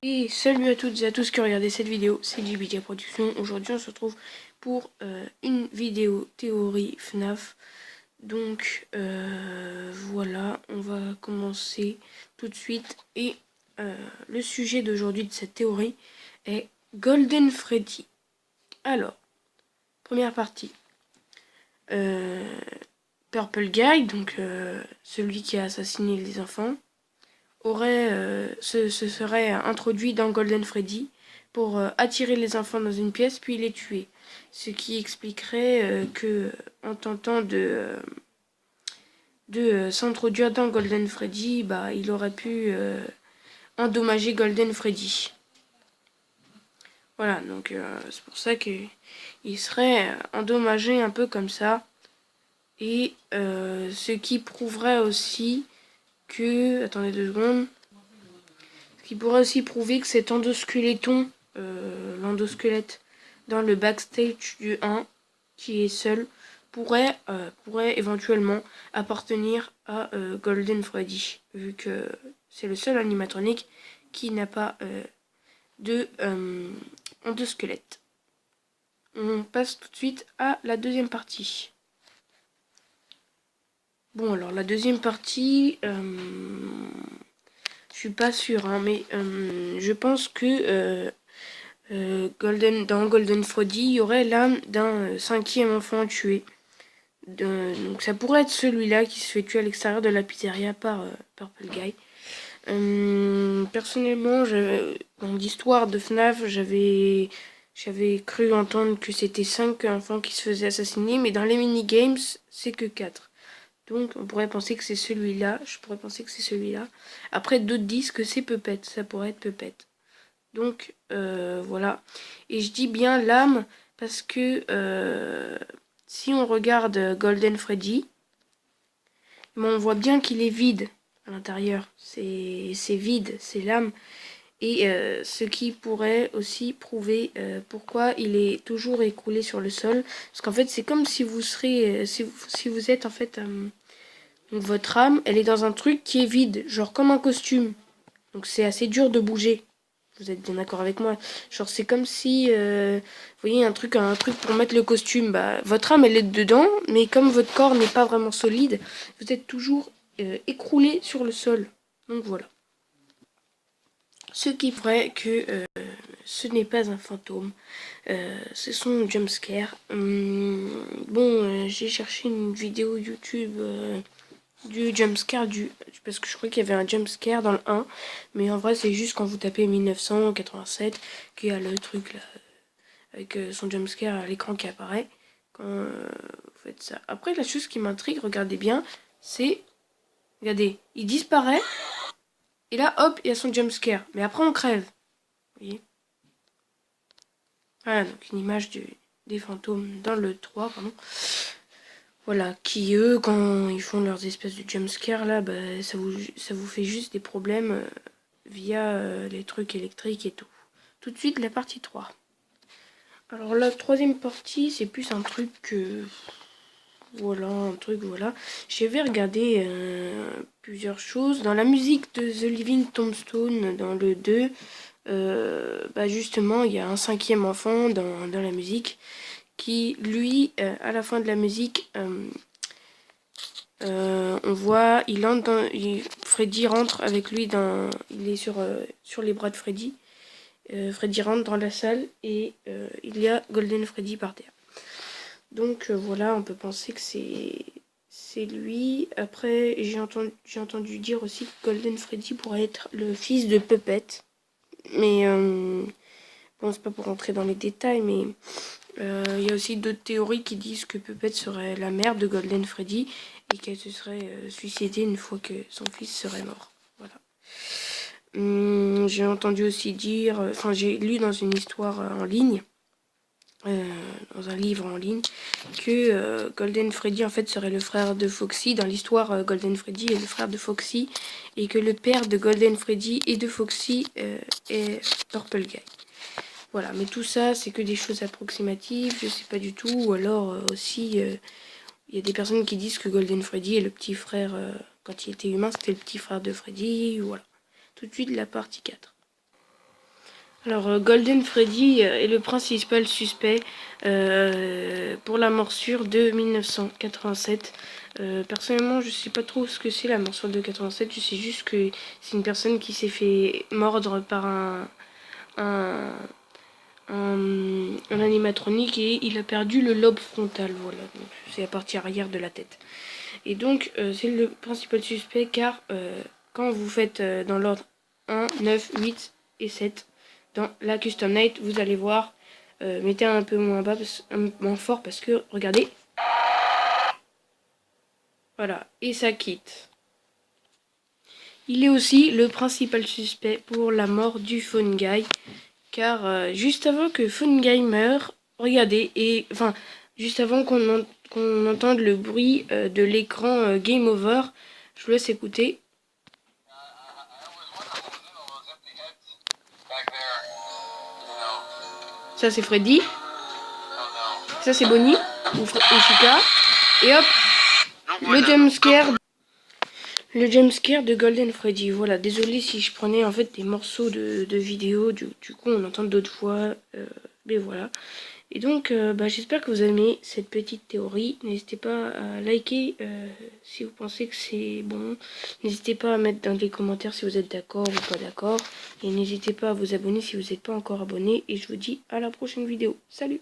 Et salut à toutes et à tous qui regardez cette vidéo, c'est JBJ Productions. Aujourd'hui on se retrouve pour une vidéo théorie FNAF. Donc voilà, on va commencer tout de suite. Et le sujet d'aujourd'hui de cette théorie est Golden Freddy. Alors, première partie. Purple Guy, donc celui qui a assassiné les enfants, se serait introduit dans Golden Freddy pour attirer les enfants dans une pièce puis les tuer. Ce qui expliquerait que en tentant de s'introduire dans Golden Freddy, il aurait pu endommager Golden Freddy. Voilà, donc c'est pour ça qu'il serait endommagé un peu comme ça. Et ce qui prouverait aussi que... Attendez 2 secondes. Ce qui pourrait aussi prouver que cet endosqueletton, l'endosquelette dans le backstage du 1, qui est seul, pourrait éventuellement appartenir à Golden Freddy, vu que c'est le seul animatronique qui n'a pas de endosquelette. On passe tout de suite à la deuxième partie. Bon, alors la deuxième partie, je suis pas sûre, hein, mais je pense que dans Golden Freddy, il y aurait l'âme d'un 5e enfant tué. Donc ça pourrait être celui-là qui se fait tuer à l'extérieur de la pizzeria par Purple Guy. Personnellement, dans l'histoire de FNAF, j'avais cru entendre que c'était 5 enfants qui se faisaient assassiner, mais dans les mini-games, c'est que 4. Donc on pourrait penser que c'est celui-là, je pourrais penser que c'est celui-là. Après, d'autres disent que c'est Puppet, ça pourrait être Puppet. Donc voilà. Et je dis bien l'âme parce que si on regarde Golden Freddy, on voit bien qu'il est vide à l'intérieur. C'est vide, c'est l'âme. Et ce qui pourrait aussi prouver pourquoi il est toujours écroulé sur le sol. Parce qu'en fait, c'est comme si vous serez... si vous êtes en fait... donc votre âme, elle est dans un truc qui est vide, genre comme un costume. Donc c'est assez dur de bouger. Vous êtes bien d'accord avec moi? Genre c'est comme si, vous voyez, un truc pour mettre le costume. Votre âme, elle est dedans, mais comme votre corps n'est pas vraiment solide, vous êtes toujours écroulé sur le sol. Donc voilà. Ce qui ferait que ce n'est pas un fantôme. C'est son jumpscare. J'ai cherché une vidéo YouTube du jumpscare parce que je croyais qu'il y avait un jumpscare dans le 1, mais en vrai c'est juste quand vous tapez 1987 qu'il y a le truc là avec son jumpscare à l'écran qui apparaît quand vous faites ça. Après, la chose qui m'intrigue, regardez bien, c'est, regardez, il disparaît et là hop il y a son jumpscare, mais après on crève, vous voyez. Voilà, donc une image des fantômes dans le 3, pardon. Voilà, qui eux, quand ils font leurs espèces de jumpscare là, ça vous fait juste des problèmes via les trucs électriques et tout. Tout de suite, la partie 3. Alors la troisième partie, c'est plus un truc voilà. J'avais regardé plusieurs choses. Dans la musique de The Living Tombstone, dans le 2, justement, il y a un 5e enfant dans la musique qui, lui, à la fin de la musique, on voit, Freddy rentre avec lui il est sur les bras de Freddy. Freddy rentre dans la salle et il y a Golden Freddy par terre. Donc voilà, on peut penser que c'est lui. Après, j'ai entendu dire aussi que Golden Freddy pourrait être le fils de Puppet. Mais bon, c'est pas pour rentrer dans les détails, mais il y a aussi d'autres théories qui disent que Puppet serait la mère de Golden Freddy et qu'elle se serait suicidée une fois que son fils serait mort. Voilà. J'ai entendu aussi dire, j'ai lu dans une histoire en ligne, dans un livre en ligne, que Golden Freddy en fait serait le frère de Foxy. Dans l'histoire, Golden Freddy est le frère de Foxy et que le père de Golden Freddy et de Foxy est Purple Guy. Voilà, mais tout ça, c'est que des choses approximatives, je sais pas du tout. Ou alors aussi, il y a des personnes qui disent que Golden Freddy est le petit frère, quand il était humain, c'était le petit frère de Freddy. Voilà. Tout de suite, la partie 4. Alors, Golden Freddy est le principal suspect pour la morsure de 1987. Personnellement, je sais pas trop ce que c'est la morsure de 87. Je sais juste que c'est une personne qui s'est fait mordre par un, un animatronique et il a perdu le lobe frontal. Voilà, c'est la partie arrière de la tête. Et donc, c'est le principal suspect car quand vous faites dans l'ordre 1, 9, 8 et 7, dans la Custom Night, vous allez voir, mettez un peu moins bas, moins fort parce que, regardez, voilà, et ça quitte. Il est aussi le principal suspect pour la mort du Phone Guy, car juste avant que Phone Guy meure, regardez, et enfin, juste avant qu'on entende le bruit de l'écran Game Over, je vous laisse écouter. Ça c'est Freddy. Ça c'est Bonnie. Ou Chica. Et hop. Le jumpscare de Golden Freddy. Voilà, désolé si je prenais en fait des morceaux de vidéo. Du coup on entend d'autres fois. Mais voilà. Et donc j'espère que vous aimez cette petite théorie. N'hésitez pas à liker si vous pensez que c'est bon. N'hésitez pas à mettre dans les commentaires si vous êtes d'accord ou pas d'accord. Et n'hésitez pas à vous abonner si vous n'êtes pas encore abonné. Et je vous dis à la prochaine vidéo. Salut!